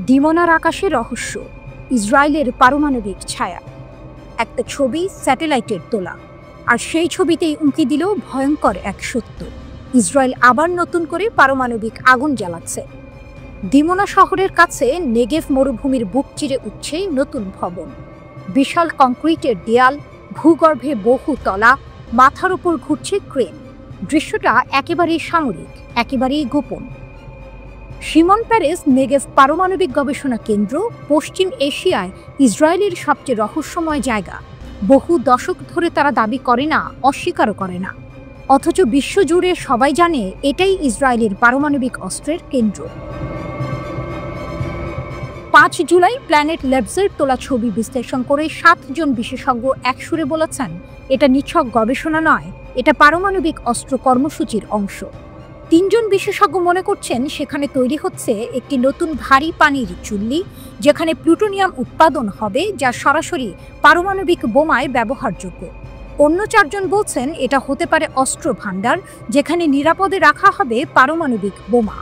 ডিমোনার আকাশে রহস্য, ইসরায়েলের পারমাণবিক ছায়া। একটা ছবি স্যাটেলাইটের তোলা, আর সেই ছবিতেই উঁকি দিল ভয়ঙ্কর এক সত্য। ইসরায়েল আবার নতুন করে পারমাণবিক আগুন জ্বালাচ্ছে। ডিমোনা শহরের কাছে নেগেভ মরুভূমির বুক চিরে উঠছে নতুন ভবন। বিশাল কংক্রিটের দেয়াল, ভূগর্ভে বহু তলা, মাথার উপর ঘুরছে ক্রেন। দৃশ্যটা একেবারেই সামরিক, একেবারেই গোপন। শিমন পেরেস নেগেভ পারমাণবিক গবেষণা কেন্দ্র পশ্চিম এশিয়ায় ইসরায়েলের সবচেয়ে রহস্যময় জায়গা। বহু দশক ধরে তারা দাবি করে না, অস্বীকারও করে না, অথচ বিশ্বজুড়ে সবাই জানে এটাই ইসরায়েলের পারমাণবিক অস্ত্রের কেন্দ্র। 5 জুলাই প্ল্যানেট ল্যাবসের তোলা ছবি বিশ্লেষণ করে 7 জন বিশেষজ্ঞ একসুরে বলেছেন, এটা নিছক গবেষণা নয়, এটা পারমাণবিক অস্ত্র কর্মসূচির অংশ। 3 জন বিশেষজ্ঞ মনে করছেন সেখানে তৈরি হচ্ছে একটি নতুন ভারী পানির চুল্লি, যেখানে প্লুটোনিয়াম উৎপাদন হবে, যা সরাসরি পারমাণবিক বোমায় ব্যবহারযোগ্য। অন্য 4 জন বলছেন এটা হতে পারে অস্ত্র ভাণ্ডার, যেখানে নিরাপদে রাখা হবে পারমাণবিক বোমা।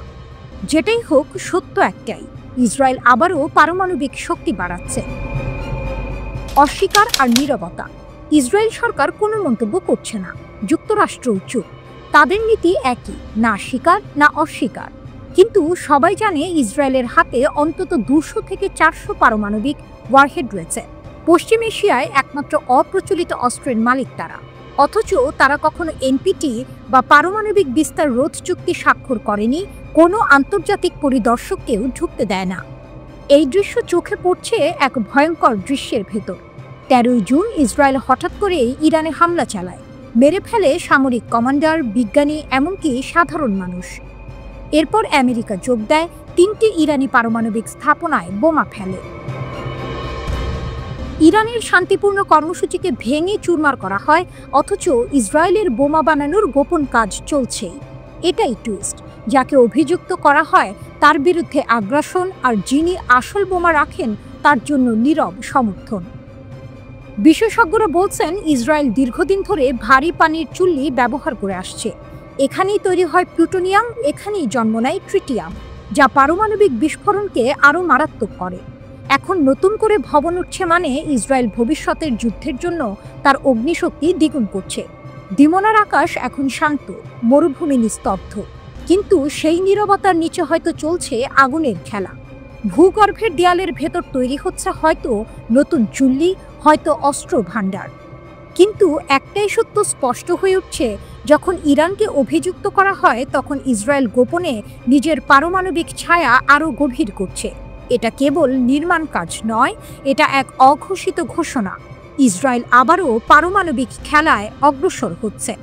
যেটাই হোক, সত্য একটাই, ইসরায়েল আবারও পারমাণবিক শক্তি বাড়াচ্ছে। অস্বীকার আর নীরবতা। ইসরায়েল সরকার কোনো মন্তব্য করছে না, যুক্তরাষ্ট্রও চুপ। তাদের নীতি একই, না স্বীকার না অস্বীকার। কিন্তু সবাই জানে ইসরায়েলের হাতে অন্তত 200 থেকে 400 পারমাণবিক ওয়ারহেড রয়েছে। পশ্চিম এশিয়ায় একমাত্র অপ্রচলিত অস্ত্রের মালিক তারা, অথচ তারা কখনো এনপিটি বা পারমাণবিক বিস্তার রোধ চুক্তি স্বাক্ষর করেনি, কোনো আন্তর্জাতিক পরিদর্শককেও ঢুকতে দেয় না। এই দৃশ্য চোখে পড়ছে এক ভয়ঙ্কর দৃশ্যের ভেতর। 13 জুন ইসরায়েল হঠাৎ করেই ইরানে হামলা চালায়, মেরে ফেলে সামরিক কমান্ডার, বিজ্ঞানী, এমনকি সাধারণ মানুষ। এরপর আমেরিকা যোগ দেয়, 3টি ইরানি পারমাণবিক স্থাপনায় বোমা ফেলে। ইরানের শান্তিপূর্ণ কর্মসূচিকে ভেঙে চুরমার করা হয়, অথচ ইসরায়েলের বোমা বানানোর গোপন কাজ চলছেই। এটাই টুইস্ট। যাকে অভিযুক্ত করা হয় তার বিরুদ্ধে আগ্রাসন, আর যিনি আসল বোমা রাখেন তার জন্য নীরব সমর্থন। বিশেষজ্ঞরা বলছেন ইসরায়েল দীর্ঘদিন ধরে ভারী পানির চুল্লি ব্যবহার করে আসছে। এখানেই তৈরি হয় প্লুটোনিয়াম, এখানেই জন্ম নেয় ট্রিটিয়াম, যা পারমাণবিক বিস্ফোরণকে আরও মারাত্মক করে। এখন নতুন করে ভবন উঠছে মানে ইসরায়েল ভবিষ্যতের যুদ্ধের জন্য তার অগ্নিশক্তি দ্বিগুণ করছে। ডিমোনার আকাশ এখন শান্ত, মরুভূমি নিস্তব্ধ, কিন্তু সেই নীরবতার নিচে হয়তো চলছে আগুনের খেলা। ভূগর্ভের দেয়ালের ভেতর তৈরি হচ্ছে হয়তো নতুন চুল্লি, হয়তো অস্ত্র ভাণ্ডার। কিন্তু একটাই সত্য স্পষ্ট হয়ে উঠছে, যখন ইরানকে অভিযুক্ত করা হয় তখন ইসরায়েল গোপনে নিজের পারমাণবিক ছায়া আরও গভীর করছে। এটা কেবল নির্মাণ কাজ নয়, এটা এক অঘোষিত ঘোষণা। ইসরায়েল আবারও পারমাণবিক খেলায় অগ্রসর হচ্ছে।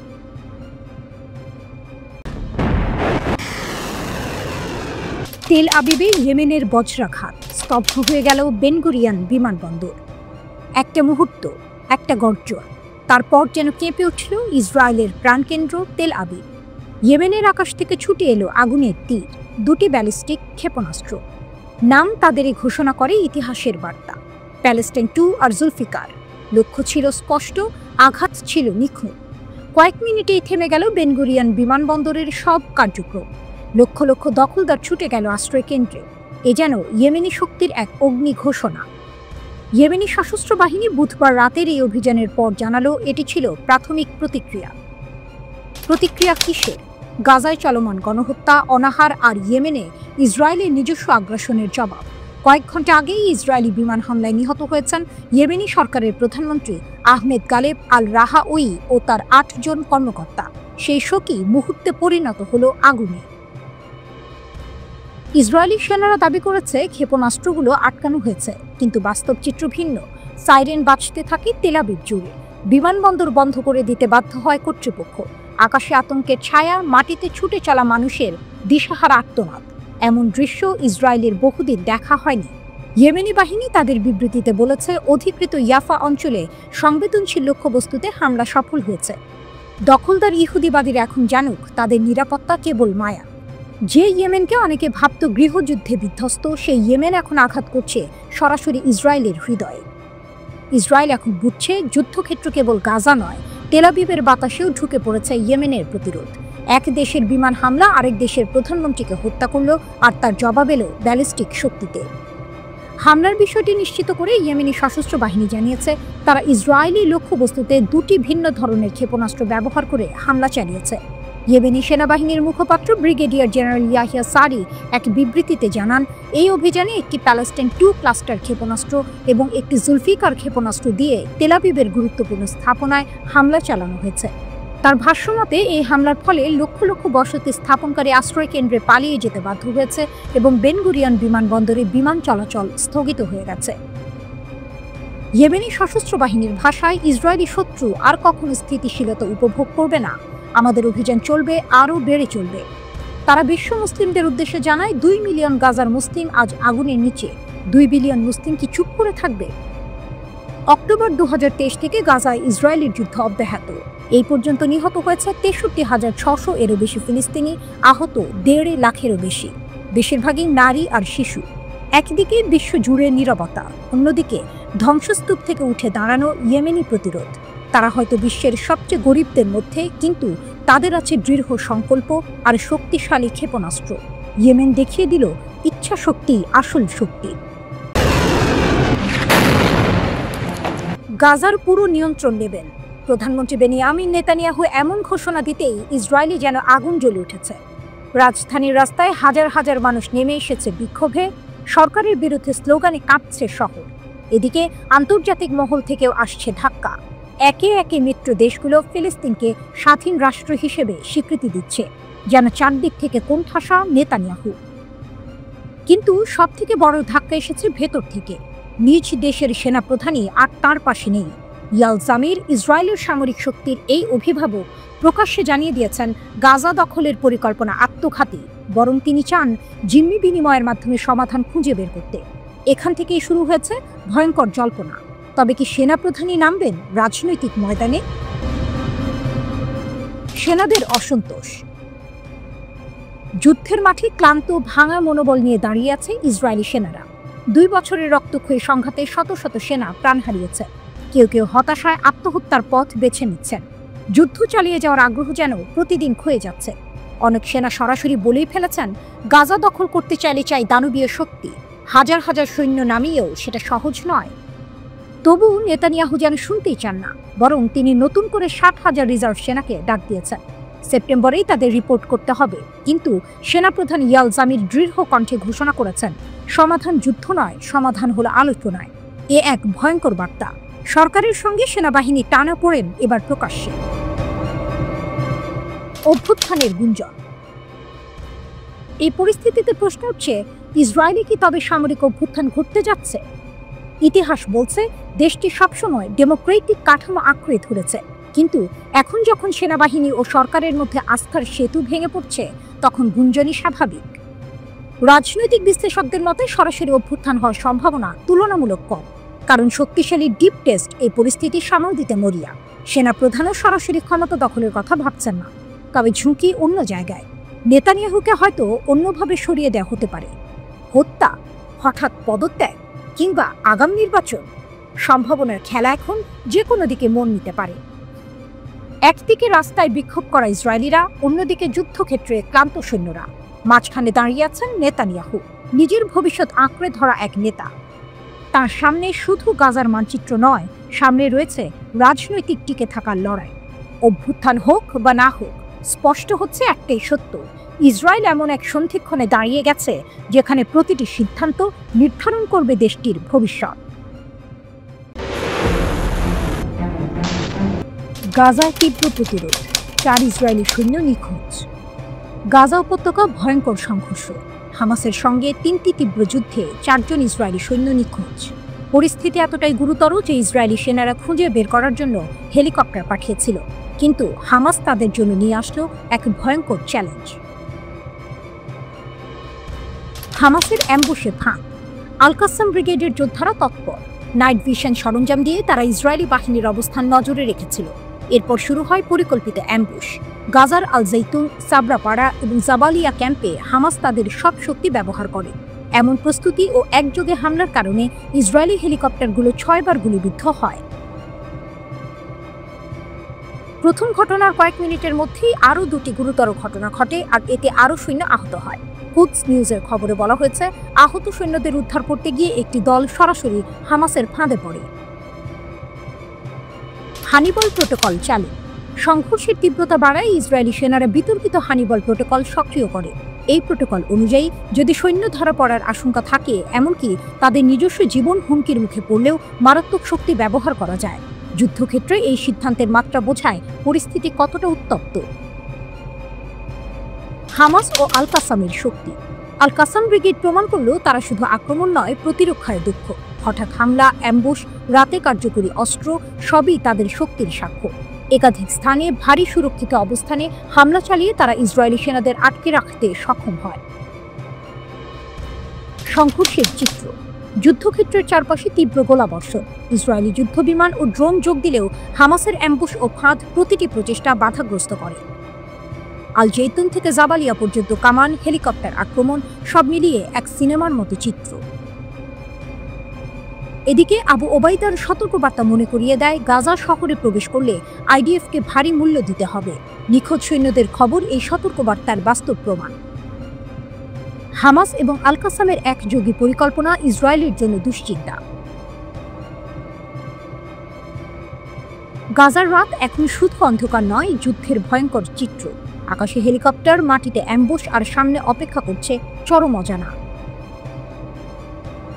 তেল আবিবে ইয়েমেনের বজ্রাঘাত, স্তব্ধ হয়ে গেল বেন গুরিয়ন বিমানবন্দর। একটা মুহূর্ত, একটা গর্জন, তারপর যেন কেঁপে উঠল ইসরায়েলের প্রাণকেন্দ্র তেল আবিব। ইয়েমেনের আকাশ থেকে ছুটে এলো আগুনের তীর, 2টি ব্যালিস্টিক ক্ষেপণাস্ত্র। নাম তাদেরই ঘোষণা করে ইতিহাসের বার্তা, প্যালেস্টাইন 2 আর জুলফিকার। লক্ষ্য ছিল স্পষ্ট, আঘাত ছিল নিখুঁত। কয়েক মিনিটেই থেমে গেল বেন গুরিয়ন বিমানবন্দরের সব কার্যক্রম। লক্ষ লক্ষ দখলদার ছুটে গেল আশ্রয় কেন্দ্রে। এ যেন ইয়েমেনি শক্তির এক অগ্নি ঘোষণা। ইয়েমেনি সশস্ত্র বাহিনী বুধবার রাতের এই অভিযানের পর জানালো এটি ছিল প্রাথমিক প্রতিক্রিয়া। প্রতিক্রিয়া কিসের? গাজায় চলমান গণহত্যা, অনাহার আর ইয়েমেনে ইসরায়েলের নিজস্ব আগ্রাসনের জবাব। কয়েক ঘন্টা আগেই ইসরায়েলি বিমান হামলায় নিহত হয়েছেন ইয়েমেনি সরকারের প্রধানমন্ত্রী আহমেদ গালেব আল রাহাউই ও তার 8 জন কর্মকর্তা। সেই শোকই মুহূর্তে পরিণত হলো আগুনে। ইসরায়েলি সেনারা দাবি করেছে ক্ষেপণাস্ত্রগুলো আটকানো হয়েছে, কিন্তু বাস্তব চিত্র ভিন্ন। সাইরেন বাজতে থাকে তেল আবিব জুড়ে। বিমানবন্দর বন্ধ করে দিতে বাধ্য হয় কর্তৃপক্ষ। আকাশে আতঙ্কের ছায়া, মাটিতে ছুটে চলা মানুষের দিশাহারা আর্তনাদ। এমন দৃশ্য ইসরায়েলের বহুদিন দেখা হয়নি। ইয়েমেনি বাহিনী তাদের বিবৃতিতে বলেছে অধিকৃত ইয়াফা অঞ্চলে সংবেদনশীল লক্ষ্যবস্তুতে হামলা সফল হয়েছে। দখলদার ইহুদিবাদীরা এখন জানুক তাদের নিরাপত্তা কেবল মায়া। যে ইয়েমেনকে অনেকে ভাবত গৃহযুদ্ধে বিধ্বস্ত, সেই ইয়েমেন এখন আঘাত করছে সরাসরি ইসরায়েলের হৃদয়ে। ইসরায়েল এখন বুঝছে যুদ্ধক্ষেত্র কেবল গাজা নয়, তেল আবিবের বাতাসেও ঢুকে পড়েছে ইয়েমেনের প্রতিরোধ। এক দেশের বিমান হামলা আরেক দেশের প্রধানমন্ত্রীকে হত্যা করল, আর তার জবাব এলো ব্যালিস্টিক শক্তিতে। হামলার বিষয়টি নিশ্চিত করে ইয়েমেনি সশস্ত্র বাহিনী জানিয়েছে তারা ইসরায়েলি লক্ষ্যবস্তুতে দুটি ভিন্ন ধরনের ক্ষেপণাস্ত্র ব্যবহার করে হামলা চালিয়েছে। ইয়েমেনি সেনাবাহিনীর মুখপাত্র ব্রিগেডিয়ার জেনারেল ইয়াহিয়া সারি এক বিবৃতিতে জানান, এই অভিযানে একটি প্যালেস্টাইন 2 ক্লাস্টার ক্ষেপণাস্ত্র এবং একটি জুলফিকার ক্ষেপণাস্ত্র দিয়ে তেল আবিবের গুরুত্বপূর্ণ স্থাপনায় হামলা চালানো হয়েছে। তার ভাষ্যমতে এই হামলার ফলে লক্ষ লক্ষ বসতি স্থাপনকারী আশ্রয় কেন্দ্রে পালিয়ে যেতে বাধ্য হয়েছে এবং বেন গুরিয়ন বিমানবন্দরে বিমান চলাচল স্থগিত হয়ে গেছে। ইয়েমেনি সশস্ত্র বাহিনীর ভাষায়, ইসরায়েলি শত্রু আর কখনো স্থিতিশীলতা উপভোগ করবে না, আমাদের অভিযান চলবে, আরও বেড়ে চলবে। তারা বিশ্ব মুসলিমদের উদ্দেশ্যে জানায়, 2 মিলিয়ন গাজার মুসলিম আজ আগুনের নিচে, 2 বিলিয়ন মুসলিম কি চুপ করে থাকবে? অক্টোবর 2023 থেকে গাজায় ইসরায়েলের যুদ্ধ অব্যাহত। এই পর্যন্ত নিহত হয়েছে 63,600 এরও বেশি ফিলিস্তিনি, আহত 1.5 লাখেরও বেশি, বেশিরভাগই নারী আর শিশু। একদিকে বিশ্ব জুড়ে নীরবতা, অন্যদিকে ধ্বংসস্তূপ থেকে উঠে দাঁড়ানো ইয়েমেনি প্রতিরোধ। তারা হয়তো বিশ্বের সবচেয়ে গরিবদের মধ্যে, কিন্তু তাদের আছে দৃঢ় সংকল্প আর শক্তিশালী ক্ষেপণাস্ত্র। ইয়েমেন দেখিয়ে দিল ইচ্ছা শক্তি আসল শক্তি। গাজার পুরো নিয়ন্ত্রণ নেবেন প্রধানমন্ত্রী বেনিয়ামিন নেতানিয়াহু এমন ঘোষণা দিতেই ইসরায়েলি যেন আগুন জ্বলে উঠেছে। রাজধানীর রাস্তায় হাজার হাজার মানুষ নেমে এসেছে বিক্ষোভে, সরকারের বিরুদ্ধে স্লোগানে কাঁপছে শহর। এদিকে আন্তর্জাতিক মহল থেকেও আসছে ধাক্কা। একে একে মিত্র দেশগুলো ফিলিস্তিনকে স্বাধীন রাষ্ট্র হিসেবে স্বীকৃতি দিচ্ছে, যেন চারদিক থেকে কোণঠাসা নেতানিয়াহু। কিন্তু সবথেকে বড় ধাক্কা এসেছে ভেতর থেকে। নিজ দেশের সেনাপ্রধানই আর তার পাশে নেই। ইয়াল জামির, ইসরায়েলের সামরিক শক্তির এই অভিভাবক, প্রকাশ্যে জানিয়ে দিয়েছেন গাজা দখলের পরিকল্পনা আত্মঘাতী, বরং তিনি চান জিম্মি বিনিময়ের মাধ্যমে সমাধান খুঁজে বের করতে। এখান থেকেই শুরু হয়েছে ভয়ঙ্কর জল্পনা। তবে কি সেনাপ্রধানই নামবেন রাজনৈতিক ময়দানে? সেনাদের অসন্তোষ। যুদ্ধের মাঠে ক্লান্ত ভাঙা মনোবল নিয়ে দাঁড়িয়ে আছে ইসরায়েলি সেনারা। 2 বছরের রক্তক্ষয়ী সংঘাতে শত শত সেনা প্রাণ হারিয়েছে। কেউ কেউ হতাশায় আত্মহত্যার পথ বেছে নিচ্ছেন। যুদ্ধ চালিয়ে যাওয়ার আগ্রহ যেন প্রতিদিন ক্ষয়ে যাচ্ছে। অনেক সেনা সরাসরি বলেই ফেলেছেন, গাজা দখল করতে চাইলে চাই দানবীয় শক্তি, হাজার হাজার সৈন্য নামিয়েও সেটা সহজ নয়। তবু নেতানিয়াহু যেন শুনতেই চান না, বরং তিনি নতুন করে 60,000 রিজার্ভ সেনাকে ডাক দিয়েছেন। সেপ্টেম্বরেই তাদের রিপোর্ট করতে হবে। কিন্তু সেনাপ্রধান ইয়াল জামির দৃঢ় কণ্ঠে ঘোষণা করেছেন, সমাধান যুদ্ধ নয়, সমাধান হলো আলোচনায়। এ এক ভয়ঙ্কর বার্তা। সরকারের সঙ্গে সেনাবাহিনী টানা পড়েন এবার প্রকাশ্যে। অভ্যুত্থানের গুঞ্জন। এই পরিস্থিতিতে প্রশ্ন উঠছে, ইসরায়েলে কি তবে সামরিক অভ্যুত্থান ঘটতে যাচ্ছে? ইতিহাস বলছে দেশটি সবসময় ডেমোক্রেটিক কাঠামো আঁকড়ে ধরেছে, কিন্তু এখন যখন সেনাবাহিনী ও সরকারের মধ্যে আস্থার সেতু ভেঙে পড়ছে, তখন গুঞ্জনই স্বাভাবিক। রাজনৈতিক বিশ্লেষকদের মতে সরাসরি অভ্যুত্থান হওয়ার সম্ভাবনা তুলনামূলক কম, কারণ শক্তিশালী ডিপ টেস্ট এই পরিস্থিতি সামাল দিতে মরিয়া। সেনাপ্রধানও সরাসরি ক্ষমতা দখলের কথা ভাবছেন না, তবে ঝুঁকি অন্য জায়গায়। নেতানিয়াহুকে হয়তো অন্যভাবে সরিয়ে দেওয়া হতে পারে। হত্যা, হঠাৎ পদত্যাগ, কিংবা আগাম নির্বাচন। সম্ভাবনার খেলা এখন যে কোনো দিকে মন নিতে পারে। একদিকে রাস্তায় বিক্ষোভ করা ইসরায়েলিরা, অন্যদিকে যুদ্ধক্ষেত্রে ক্লান্ত সৈন্যরা। মাঝখানে দাঁড়িয়ে আছেন নেতানিয়াহু, নিজের ভবিষ্যৎ আঁকড়ে ধরা এক নেতা। তার সামনে শুধু গাজার মানচিত্র নয়, সামনে রয়েছে রাজনৈতিক টিকে থাকার লড়াই। অভ্যুত্থান হোক বা না হোক, স্পষ্ট হচ্ছে একটাই সত্য, ইসরায়েল এমন এক সন্ধিক্ষণে দাঁড়িয়ে গেছে যেখানে প্রতিটি সিদ্ধান্ত নির্ধারণ করবে দেশটির ভবিষ্যৎ। গাজায় তীব্র প্রতিরোধ, 4 ইসরায়েলি সৈন্য নিখোঁজ। গাজা উপত্যকা ভয়ঙ্কর সংঘর্ষ। হামাসের সঙ্গে 3টি তীব্র যুদ্ধে 4 জন ইসরায়েলি সৈন্য নিখোঁজ। পরিস্থিতি এতটাই গুরুতর যে ইসরায়েলি সেনারা খুঁজে বের করার জন্য হেলিকপ্টার পাঠিয়েছিল, কিন্তু হামাস তাদের জন্য নিয়ে আসলো এক ভয়ঙ্কর চ্যালেঞ্জ। হামাসের অ্যাম্বুশে ফাঁদ। আল-কাসাম ব্রিগেডের যোদ্ধারা তৎপর। নাইট ভিশন সরঞ্জাম দিয়ে তারা ইসরায়েলি বাহিনীর অবস্থান নজরে রেখেছিল। এরপর শুরু হয় পরিকল্পিত অ্যাম্বুশ। গাজার আল জৈতুন, সাবরাপাড়া এবং জাবালিয়া ক্যাম্পে হামাস তাদের সব শক্তি ব্যবহার করে। এমন প্রস্তুতি ও একযোগে হামলার কারণে ইসরায়েলি হেলিকপ্টারগুলো 6 বার গুলিবিদ্ধ হয়। প্রথম ঘটনার কয়েক মিনিটের মধ্যেই আরও দুটি গুরুতর ঘটনা ঘটে আর এতে আরও সৈন্য আহত হয়। কুদস নিউজের খবরে বলা হয়েছে, আহত সৈন্যদের উদ্ধার করতে গিয়ে একটি দল সরাসরি হামাসের ফাঁদে পড়ে। হানিবল প্রোটোকল চালু। সংঘর্ষের তীব্রতা বাড়ায় ইসরায়েলি সেনারা বিতর্কিত হানিবল প্রোটোকল সক্রিয় করে। এই প্রোটোকল অনুযায়ী যদি সৈন্য ধরা পড়ার আশঙ্কা থাকে, এমনকি তাদের নিজস্ব জীবন হুমকির মুখে পড়লেও মারাত্মক শক্তি ব্যবহার করা যায়। যুদ্ধক্ষেত্রে এই সিদ্ধান্তের মাত্রা বোঝায় পরিস্থিতি কতটা উত্তপ্ত। হামাস ও আল কাসামের শক্তি। আল কাসাম ব্রিগেড প্রমাণ করলেও তারা শুধু আক্রমণ নয়, প্রতিরক্ষায় দক্ষ। হঠাৎ হামলা, অ্যাম্বুশ, রাতে কার্যকরী অস্ত্র সবই তাদের শক্তির সাক্ষ্য। একাধিক স্থানে ভারী সুরক্ষিত অবস্থানে হামলা চালিয়ে তারা ইসরায়েলি সেনাদের আটকে রাখতে সক্ষম হয়। সংঘর্ষের চিত্র। যুদ্ধক্ষেত্রের চারপাশে তীব্র গোলাবর্ষণ। ইসরায়েলি যুদ্ধবিমান ও ড্রোন যোগ দিলেও হামাসের অ্যাম্বুশ ও ফাঁদ প্রতিটি প্রচেষ্টা বাধাগ্রস্ত করে। আল জৈতুন থেকে জাবালিয়া পর্যন্ত কামান, হেলিকপ্টার আক্রমণ সব মিলিয়ে এক সিনেমার মতো চিত্র। এদিকে আবু ওবাইদার সতর্কবার্তা মনে করিয়ে দেয়, গাজা শহরে প্রবেশ করলে আইডিএফকে ভারী মূল্য দিতে হবে। নিখোঁজ সৈন্যদের খবর এই সতর্কবার্তার বাস্তব প্রমাণ। হামাস এবং আল কাসামের একযোগী পরিকল্পনা ইসরায়েলের জন্য দুশ্চিন্তা। গাজার রাত এখন শুধু অন্ধকার নয়, যুদ্ধের ভয়ঙ্কর চিত্র। আকাশে হেলিকপ্টার, মাটিতে অ্যাম্বুশ আর সামনে অপেক্ষা করছে চরম অজানা।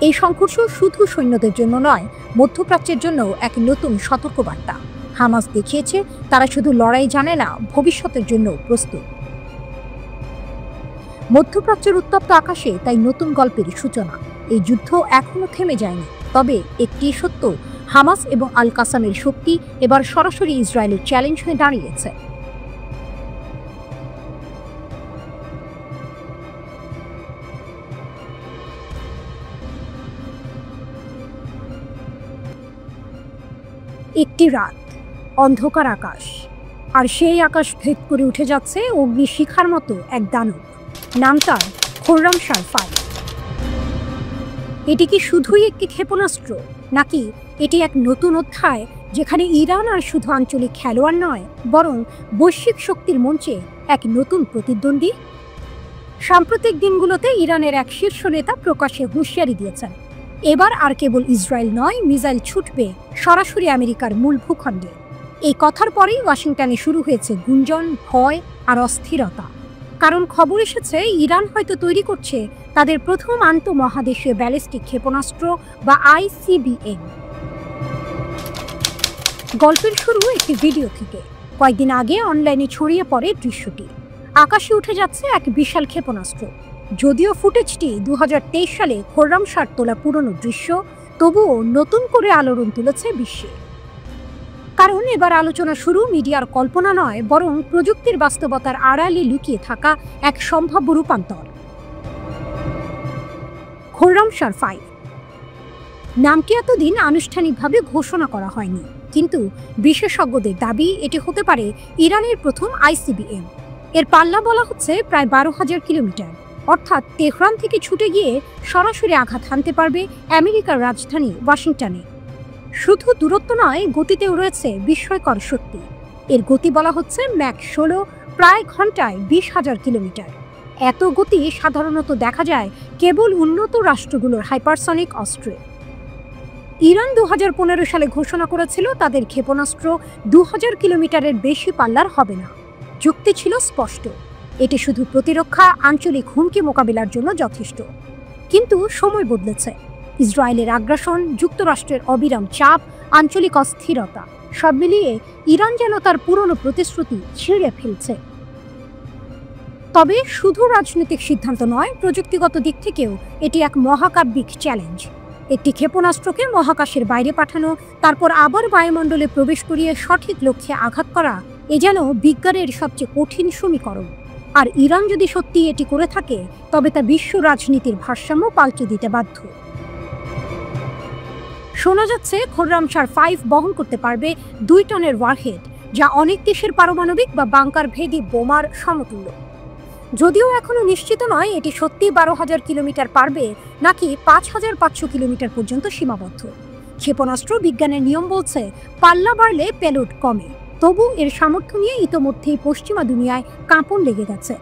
এই সংঘর্ষ শুধু সৈন্যদের জন্য নয়, মধ্যপ্রাচ্যের জন্য এক নতুন সতর্কবার্তা। হামাস দেখিয়েছে তারা শুধু লড়াই জানে না, ভবিষ্যতের জন্য প্রস্তুত। মধ্যপ্রাচ্যের উত্তপ্ত আকাশে তাই নতুন গল্পের সূচনা। এই যুদ্ধ এখনো থেমে যায়নি, তবে একটি সত্য, হামাস এবং আল কাসামের শক্তি এবার সরাসরি ইসরায়েলের চ্যালেঞ্জ হয়ে দাঁড়িয়েছে। একটি রাত, অন্ধকার আকাশ, আর সেই আকাশ ভেদ করে উঠে যাচ্ছে অগ্নিশিখার মতো এক দানব। নাম তার খোররামশার 5। এটি কি শুধুই একটি ক্ষেপণাস্ত্র, নাকি এটি এক নতুন অধ্যায় যেখানে ইরান আর শুধু আঞ্চলিক খেলোয়াড় নয়, বরং বৈশ্বিক শক্তির মঞ্চে এক নতুন প্রতিদ্বন্দ্বী? সাম্প্রতিক দিনগুলোতে ইরানের এক শীর্ষ নেতা প্রকাশ্যে হুঁশিয়ারি দিয়েছেন, এবার আর কেবল ইসরায়েল নয়, মিসাইল ছুটবে সরাসরি আমেরিকার মূল ভূখণ্ডে। এই কথার পরেই ওয়াশিংটনে শুরু হয়েছে গুঞ্জন, ভয় আর অস্থিরতা। কারণ খবর এসেছে ইরান হয়তো তৈরি করছে তাদের প্রথম আন্তঃমহাদেশীয় ব্যালিস্টিক ক্ষেপণাস্ত্র বা ICBM। গল্পের শুরু একটি ভিডিও থেকে। কয়েকদিন আগে অনলাইনে ছড়িয়ে পড়ে দৃশ্যটি। আকাশে উঠে যাচ্ছে এক বিশাল ক্ষেপণাস্ত্র। যদিও ফুটেজটি 2023 সালে খোররামশার তোলা পুরনো দৃশ্য, তবুও নতুন করে আলোড়ন তুলেছে বিশ্বে। কারণ এবার আলোচনা শুরু মিডিয়ার কল্পনা নয়, বরং প্রযুক্তির বাস্তবতার আড়ালে লুকিয়ে থাকা এক সম্ভাব্য রূপান্তর। খোররামশার 5 নামটি এতদিন আনুষ্ঠানিকভাবে ঘোষণা করা হয়নি, কিন্তু বিশেষজ্ঞদের দাবি এটি হতে পারে ইরানের প্রথম ICBM। এর পাল্লা বলা হচ্ছে প্রায় 12,000 কিলোমিটার, অর্থাৎ তেহরান থেকে ছুটে গিয়ে সরাসরি আঘাত হানতে পারবে আমেরিকার রাজধানী ওয়াশিংটনে। শুধু দূরত্ব নয়, গতিতেও রয়েছে বিস্ময়কর শক্তি। এর গতি বলা হচ্ছে ম্যাক 16, প্রায় ঘন্টায় 20,000 কিলোমিটার। এত গতি সাধারণত দেখা যায় কেবল উন্নত রাষ্ট্রগুলোর হাইপারসনিক অস্ত্রে। ইরান 2015 সালে ঘোষণা করেছিল তাদের ক্ষেপণাস্ত্র 2000 কিলোমিটারের বেশি পাল্লার হবে না। যুক্তি ছিল স্পষ্ট, এটি শুধু প্রতিরক্ষা, আঞ্চলিক হুমকি মোকাবিলার জন্য যথেষ্ট। কিন্তু সময় বদলেছে। ইসরায়েলের আগ্রাসন, যুক্তরাষ্ট্রের অবিরাম চাপ, আঞ্চলিক অস্থিরতা সব মিলিয়ে ইরান যেন তার পুরনো প্রতিশ্রুতি ছিঁড়ে ফেলছে। তবে শুধু রাজনৈতিক সিদ্ধান্ত নয়, প্রযুক্তিগত দিক থেকেও এটি এক মহাকাব্যিক চ্যালেঞ্জ। একটি ক্ষেপণাস্ত্রকে মহাকাশের বাইরে পাঠানো, তারপর আবার বায়ুমণ্ডলে প্রবেশ করিয়ে সঠিক লক্ষ্যে আঘাত করা, এ যেন বিজ্ঞানের সবচেয়ে কঠিন সমীকরণ। আর ইরান যদি সত্যি এটি করে থাকে, তবে তা বিশ্ব রাজনীতির ভারসাম্য পাল্টে দিতে বাধ্য। শোনা যাচ্ছে খোররামশার 5 বহন করতে পারবে 2 টনের ওয়ারহেড, যা অনেক দেশের পারমাণবিক বা বাংকার ভেদি বোমার সমতুল্য। যদিও এখনো নিশ্চিত নয় এটি সত্যি 12,000 কিলোমিটার পারবে নাকি 5,500 কিলোমিটার পর্যন্ত সীমাবদ্ধ। ক্ষেপণাস্ত্র বিজ্ঞানের নিয়ম বলছে পাল্লা বাড়লে পেলোড কমে। তবু এর সামর্থ্য নিয়ে ইতোমধ্যেই পশ্চিমা দুনিয়ায় কাঁপন লেগে গেছে।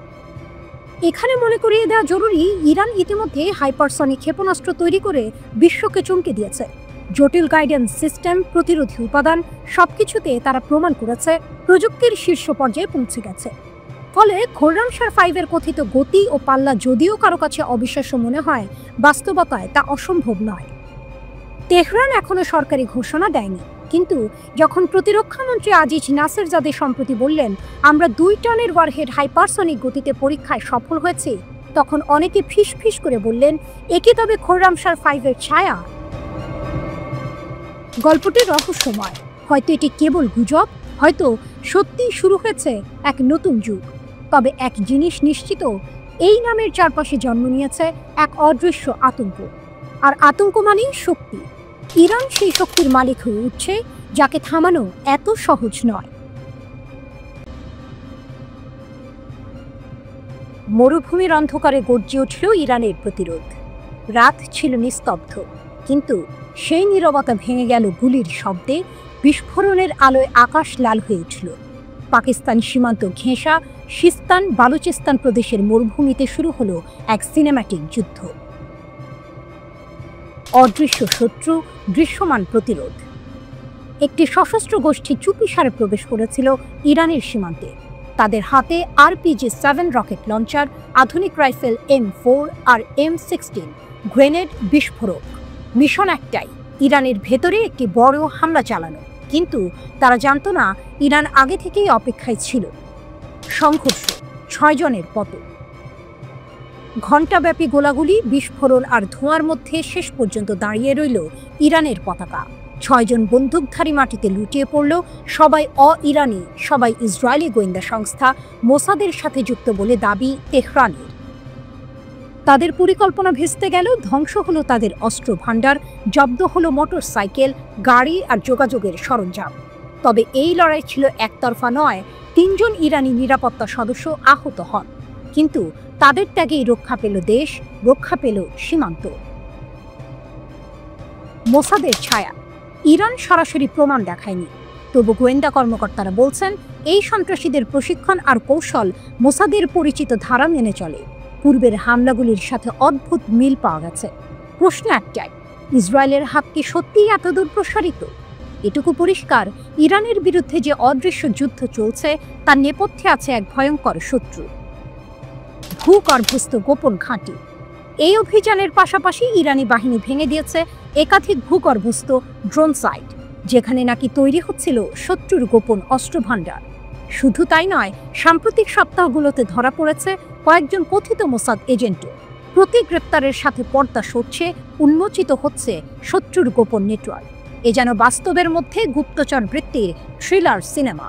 এখানে মনে করিয়ে দেওয়া জরুরি, ইরান ইতিমধ্যে হাইপারসনিক ক্ষেপণাস্ত্র তৈরি করে বিশ্বকে চমকে দিয়েছে। জটিল গাইডেন্স সিস্টেম, প্রতিরোধী উপাদান সবকিছুতে তারা প্রমাণ করেছে প্রযুক্তির শীর্ষ পর্যায়ে পৌঁছে গেছে। ফলে খোররামশাহ 5 এর কথিত গতি ও পাল্লা যদিও কারো কাছে অবিশ্বাস্য মনে হয়, বাস্তবতায় তা অসম্ভব নয়। তেহরান এখনো সরকারি ঘোষণা দেয়নি, কিন্তু যখন প্রতিরক্ষামন্ত্রী আজিজ নাসেরজাদে সম্প্রতি বললেন আমরা 2 টনের ওয়ারহেড হাইপারসনিক গতিতে পরীক্ষায় সফল হয়েছি, তখন অনেকে ফিসফিস করে বললেন একে তবে খোররামশাহ 5 এর ছায়া। গল্পটি রহস্যময়, হয়তো এটি কেবল গুজব, হয়তো সত্যিই শুরু হয়েছে এক নতুন যুগ। তবে এক জিনিস নিশ্চিত, এই নামের চারপাশে জন্ম নিয়েছে এক অদৃশ্য আতঙ্ক, আর আতঙ্ক মানেই শক্তি। ইরান সেই শক্তির মালিক হয়ে উঠছে, যাকে থামানো এত সহজ নয়। মরুভূমির অন্ধকারে গর্জে উঠল ইরানের প্রতিরোধ। রাত ছিল নিস্তব্ধ, কিন্তু সেই নীরবতা ভেঙে গেল গুলির শব্দে। বিস্ফোরণের আলোয় আকাশ লাল হয়ে উঠল। পাকিস্তান সীমান্ত ঘেঁষা সিস্তান বালুচিস্তান প্রদেশের মরুভূমিতে শুরু হলো এক সিনেম্যাটিক যুদ্ধ। অদৃশ্য শত্রু, দৃশ্যমান প্রতিরোধ। একটি সশস্ত্র গোষ্ঠী চুপিসারে প্রবেশ করেছিল ইরানের সীমান্তে। তাদের হাতে RPG-7 রকেট লঞ্চার, আধুনিক রাইফেল M4 আর M16, গ্রেনেড, বিস্ফোরক। মিশন একটাই, ইরানের ভেতরে একটি বড় হামলা চালানো। কিন্তু তারা জানত না, ইরান আগে থেকেই অপেক্ষায় ছিল। সংঘর্ষ, 6 জনের পতন। ঘণ্টাব্যাপী গোলাগুলি, বিস্ফোরণ আর ধোঁয়ার মধ্যে শেষ পর্যন্ত দাঁড়িয়ে রইল ইরানের পতাকা। 6 জন বন্দুকধারী মাটিতে লুটিয়ে পড়ল। সবাই অ-ইরানি, সবাই ইসরায়েলি গোয়েন্দা সংস্থা মোসাদের সাথে যুক্ত বলে দাবি তেহরানের। তাদের পরিকল্পনা ভেস্তে গেল, ধ্বংস হলো তাদের অস্ত্র ভাণ্ডার, জব্দ হলো মোটরসাইকেল, গাড়ি আর যোগাযোগের সরঞ্জাম। তবে এই লড়াই ছিল একতরফা নয়। 3 জন ইরানি নিরাপত্তা সদস্য আহত হন, কিন্তু তাদের ত্যাগেই রক্ষা পেল দেশ, রক্ষা পেল সীমান্ত। মোসাদের ছায়া। ইরান সরাসরি প্রমাণ দেখায়নি, তবু গোয়েন্দা কর্মকর্তারা বলছেন এই সন্ত্রাসীদের প্রশিক্ষণ আর কৌশল মোসাদের পরিচিত ধারা মেনে চলে। পূর্বের হামলাগুলির সাথে অদ্ভুত মিল পাওয়া গেছে। প্রশ্ন একটাই, ইসরায়েলের হাত কি সত্যিই এতদূর প্রসারিত? এটুকু পরিষ্কার, ইরানের বিরুদ্ধে যে অদৃশ্য যুদ্ধ চলছে তার নেপথ্যে আছে এক ভয়ঙ্কর শত্রু, ভূগর্ভস্থ গোপন ঘাঁটি। এই অভিযানের পাশাপাশি ইরানি বাহিনী ভেঙে দিয়েছে একাধিক ভূগর্ভস্থ ড্রোন সাইট, যেখানে নাকি তৈরি হচ্ছিল শত্রুর গোপন অস্ত্রভাণ্ডার। শুধু তাই নয়, সাম্প্রতিক সপ্তাহগুলোতে ধরা পড়েছে কয়েকজন কথিত মোসাদ এজেন্টও। প্রতি গ্রেপ্তারের সাথে পর্দা সরছে, উন্মোচিত হচ্ছে শত্রুর গোপন নেটওয়ার্ক। এ যেন বাস্তবের মধ্যে গুপ্তচর বৃত্তির থ্রিলার সিনেমা।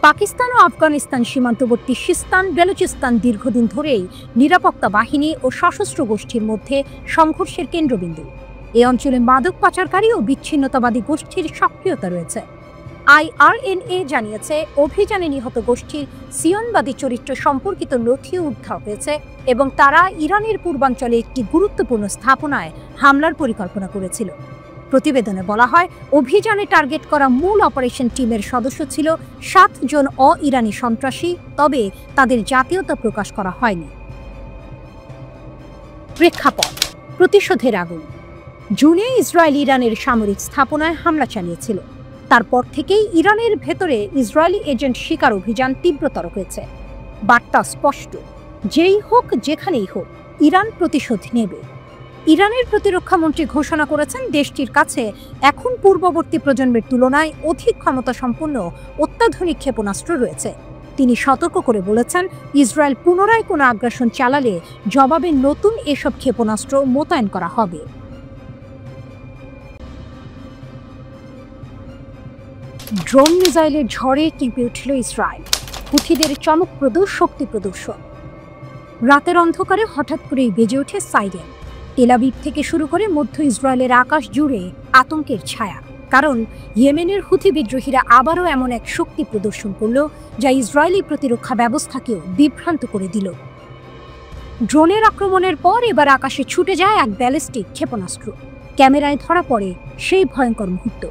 পাকিস্তান ও আফগানিস্তান সীমান্তবর্তী সিস্তান বেলুচিস্তান দীর্ঘদিন ধরেই নিরাপত্তা বাহিনী ও সশস্ত্র গোষ্ঠীর মধ্যে সংঘর্ষের কেন্দ্রবিন্দু। এই অঞ্চলে মাদক পাচারকারী ও বিচ্ছিন্নতাবাদী গোষ্ঠীর সক্রিয়তা রয়েছে। IRNA জানিয়েছে অভিযানে নিহত গোষ্ঠীর সিয়নবাদী চরিত্র সম্পর্কিত নথি উদ্ধার হয়েছে এবং তারা ইরানের পূর্বাঞ্চলে একটি গুরুত্বপূর্ণ স্থাপনায় হামলার পরিকল্পনা করেছিল। প্রতিবেদনে বলা হয়, অভিযানে টার্গেট করা মূল অপারেশন টিমের সদস্য ছিল 7 জন অ-ইরানি সন্ত্রাসী, তবে তাদের জাতীয়তা প্রকাশ করা হয়নি। প্রেক্ষাপট, প্রতিশোধের আগুন। জুনে ইসরায়েল ইরানের সামরিক স্থাপনায় হামলা চালিয়েছিল। তারপর থেকেই ইরানের ভেতরে ইসরায়েলি এজেন্ট শিকার অভিযান তীব্রতর হয়েছে। বার্তা স্পষ্ট, যেই হোক যেখানেই হোক, ইরান প্রতিশোধ নেবে। ইরানের প্রতিরক্ষামন্ত্রী ঘোষণা করেছেন দেশটির কাছে এখন পূর্ববর্তী প্রজন্মের তুলনায় অধিক ক্ষমতা সম্পন্ন অত্যাধুনিক ক্ষেপণাস্ত্র রয়েছে। তিনি সতর্ক করে বলেছেন, ইসরায়েল পুনরায় কোনো আগ্রাসন চালালে জবাবে নতুন এসব ক্ষেপণাস্ত্র মোতায়েন করা হবে। ড্রোন মিসাইলের ঝড়ে কেঁপে উঠল ইসরায়েল। হুথিদের চমকপ্রদ শক্তি প্রদর্শন। রাতের অন্ধকারে হঠাৎ করেই বেজে ওঠে সাইরেন। তেল আবিব থেকে শুরু করে মধ্য ইসরায়েলের আকাশ জুড়ে আতঙ্কের ছায়া। কারণ ইয়েমেনের হুথি বিদ্রোহীরা আবারও এমন এক শক্তি প্রদর্শন করল যা ইসরায়েলি প্রতিরক্ষা ব্যবস্থাকেও বিভ্রান্ত করে দিল। ড্রোনের আক্রমণের পর এবার আকাশে ছুটে যায় এক ব্যালিস্টিক ক্ষেপণাস্ত্র। ক্যামেরায় ধরা পড়ে সেই ভয়ঙ্কর মুহূর্ত।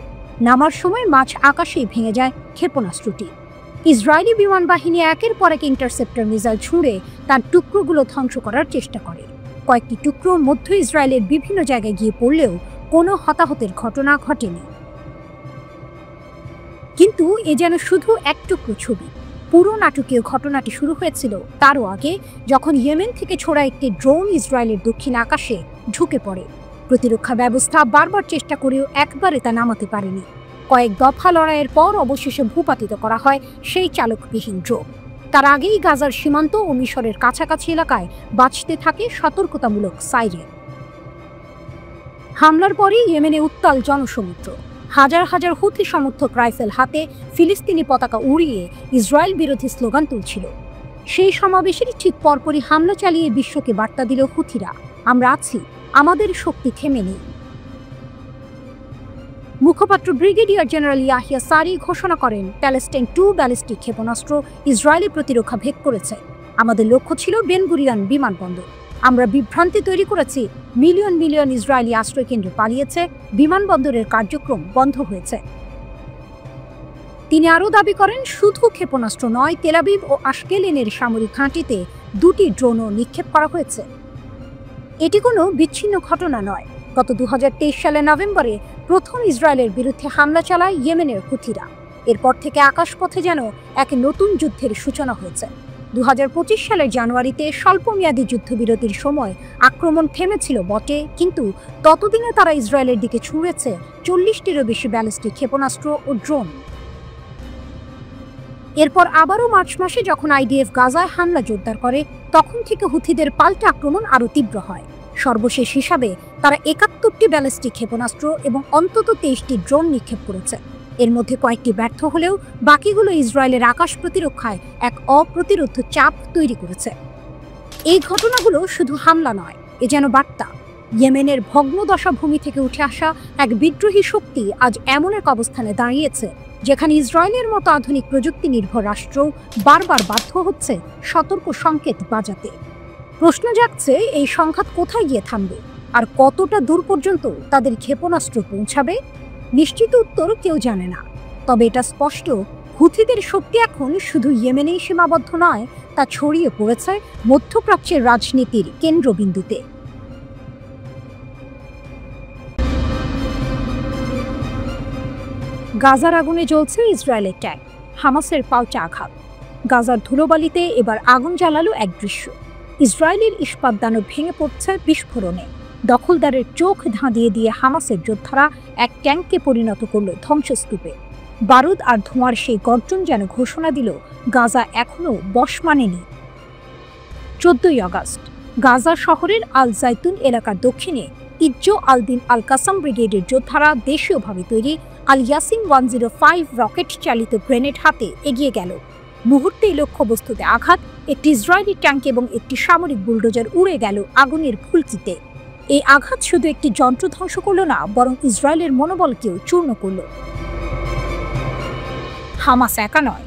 নামার সময় মাঝ আকাশেই ভেঙে যায় ক্ষেপণাস্ত্রটি। ইসরায়েলি বিমান বাহিনী একের পর এক ইন্টারসেপ্টর মিসাইল ছুঁড়ে তার টুকরোগুলো ধ্বংস করার চেষ্টা করে। কয়েকটি টুকরো মধ্য ইসরায়েলের বিভিন্ন জায়গায় গিয়ে পড়লেও কোনো হতাহতের ঘটনা ঘটেনি। কিন্তু এ যেন শুধু এক টুকরো ছবি। পুরো নাটকীয় ঘটনাটি শুরু হয়েছিল তারও আগে, যখন ইয়েমেন থেকে ছোড়া একটি ড্রোন ইসরায়েলের দক্ষিণ আকাশে ঢুকে পড়ে। প্রতিরক্ষা ব্যবস্থা বারবার চেষ্টা করেও একবারে তা নামাতে পারেনি। কয়েক দফা লড়াইয়ের পর অবশেষে ভূপাতিত করা হয় সেই চালকবিহীন ড্রোন। তার আগেই গাজার সীমান্ত ও মিশরের কাছাকাছি এলাকায় বাজতে থাকে সতর্কতামূলক সাইরেন। হামলার পরই ইয়েমেনে উত্তাল জনসমুদ্র। হাজার হাজার হুথি সমর্থক রাইফেল হাতে ফিলিস্তিনি পতাকা উড়িয়ে ইসরায়েল বিরোধী স্লোগান তুলছিল। সেই সমাবেশের ঠিক পরপরই হামলা চালিয়ে বিশ্বকে বার্তা দিল হুথিরা, আমরা আছি, আমাদের শক্তি থেমে নেই। মুখপাত্র ব্রিগেডিয়ার জেনারেল ইয়াহিয়া সারি ঘোষণা করেন, প্যালেস্টাইন 2 ব্যালিস্টিক ক্ষেপণাস্ত্র ইসরায়েলি প্রতিরক্ষা ভেদ করেছে। আমাদের লক্ষ্য ছিল বেন গুরিয়ন বিমানবন্দর। আমরা বিভ্রান্তি তৈরি করেছি, মিলিয়ন মিলিয়ন ইসরায়েলি আশ্রয়কেন্দ্রে পালিয়েছে, বিমানবন্দরের কার্যক্রম বন্ধ হয়েছে। তিনি আরও দাবি করেন, শুধু ক্ষেপণাস্ত্র নয়, তেল আবিব ও আশকেলনের সামরিক ঘাঁটিতে 2টি ড্রোনও নিক্ষেপ করা হয়েছে। এটি কোনো বিচ্ছিন্ন ঘটনা নয়। গত 2023 সালের নভেম্বরে প্রথম ইসরায়েলের বিরুদ্ধে হামলা চালায় ইয়েমেনের হুথিরা। এরপর থেকে আকাশপথে যেন এক নতুন যুদ্ধের সূচনা হয়েছে। 2025 সালের জানুয়ারিতে স্বল্পমেয়াদী যুদ্ধবিরতির সময় আক্রমণ থেমেছিল বটে, কিন্তু ততদিনে তারা ইসরায়েলের দিকে ছুঁড়েছে 40টিরও বেশি ব্যালিস্টিক ক্ষেপণাস্ত্র ও ড্রোন। এরপর আবারও মার্চ মাসে যখন আইডিএফ গাজায় হামলা জোরদার করে, তখন থেকে হুথিদের পাল্টা আক্রমণ আরও তীব্র হয়। সর্বশেষ হিসাবে তারা 71টি ব্যালিস্টিক ক্ষেপণাস্ত্র এবং অন্তত 23টি ড্রোন নিক্ষেপ করেছে। এর মধ্যে কয়েকটি ব্যর্থ হলেও বাকিগুলো ইসরায়েলের আকাশ প্রতিরক্ষায় এক অপ্রতিরোধ্য চাপ তৈরি করেছে। এই ঘটনাগুলো শুধু হামলা নয়, এ যেন বার্তা। ইয়েমেনের ভগ্নদশা ভূমি থেকে উঠে আসা এক বিদ্রোহী শক্তি আজ এমন এক অবস্থানে দাঁড়িয়েছে যেখানে ইসরায়েলের মতো আধুনিক প্রযুক্তি নির্ভর রাষ্ট্র বারবার বাধ্য হচ্ছে সতর্ক সংকেত বাজাতে। প্রশ্ন জাগছে, এই সংঘাত কোথায় গিয়ে থামবে আর কতটা দূর পর্যন্ত তাদের ক্ষেপণাস্ত্র পৌঁছাবে? নিশ্চিত উত্তর কেউ জানে না। তবে এটা স্পষ্ট, হুথিদের শক্তি এখন শুধু ইয়েমেনেই সীমাবদ্ধ নয়, তা ছড়িয়ে পড়েছে মধ্যপ্রাচ্যের রাজনীতির কেন্দ্রবিন্দুতে। গাজার আগুনে জ্বলছে ইসরায়েলের ট্যাঙ্ক, হামাসের পাল্টা আঘাত। গাজার ধুলোবালিতে এবার আগুন জ্বালালো এক দৃশ্য। ইসরায়েলের ইস্পাত দানব ভেঙে পড়ছে বিস্ফোরণে। দখলদারের চোখ ধাঁধিয়ে দিয়ে হামাসের যোদ্ধারা এক ট্যাঙ্ককে পরিণত করল ধ্বংসস্তূপে। বারুদ আর ধোঁয়ার সেই গর্জন যেন ঘোষণা দিল গাজা এখনও বশ মানেনি। 14ই আগস্ট গাজা শহরের আল জাইতুন এলাকার দক্ষিণে ইজ্জো আল দিন আল কাসাম ব্রিগেডের যোদ্ধারা দেশীয়ভাবে তৈরি আল ইয়াসিন 105 রকেট চালিত গ্রেনেড হাতে এগিয়ে গেল। মুহূর্তেই লক্ষ্যবস্তুতে আঘাত, একটি ইসরায়েলি ট্যাঙ্ক এবং একটি সামরিক বুলডোজার উড়ে গেল আগুনের ফুলকিতে। এই আঘাত শুধু একটি যন্ত্র ধ্বংস করল না, বরং ইসরায়েলের মনোবলকেও চূর্ণ করল। হামাস একা নয়,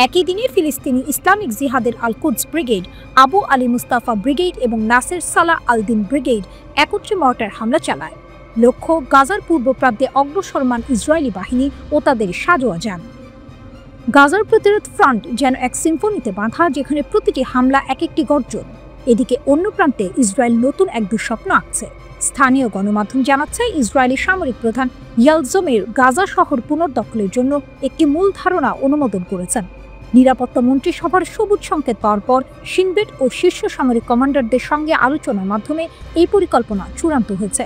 একই দিনে ফিলিস্তিনি ইসলামিক জিহাদের আল কুদস ব্রিগেড, আবু আলী মুস্তাফা ব্রিগেড এবং নাসের সালাহ আল দিন ব্রিগেড একত্রে মর্টার হামলা চালায়। লক্ষ্য গাজার পূর্ব প্রান্তে অগ্রসরমান ইসরায়েলি বাহিনী ও তাদের সাজোয়া যান। গাজার প্রতিরোধ ফ্রন্ট যেন এক সিম্ফনিতে বাঁধা, যেখানে প্রতিটি হামলা এক একটি গর্জন। এদিকে অন্য প্রান্তে ইসরায়েল নতুন এক দুঃস্বপ্ন আঁকছে। স্থানীয় গণমাধ্যম জানাচ্ছে, ইসরায়েলি সামরিক প্রধান ইয়ালজমের গাজা শহর পুনর্দখলের জন্য একটি মূল ধারণা অনুমোদন করেছেন। নিরাপত্তা মন্ত্রিসভার সবুজ সংকেত পাওয়ার পর শিনবেট ও শীর্ষ সামরিক কমান্ডারদের সঙ্গে আলোচনার মাধ্যমে এই পরিকল্পনা চূড়ান্ত হয়েছে।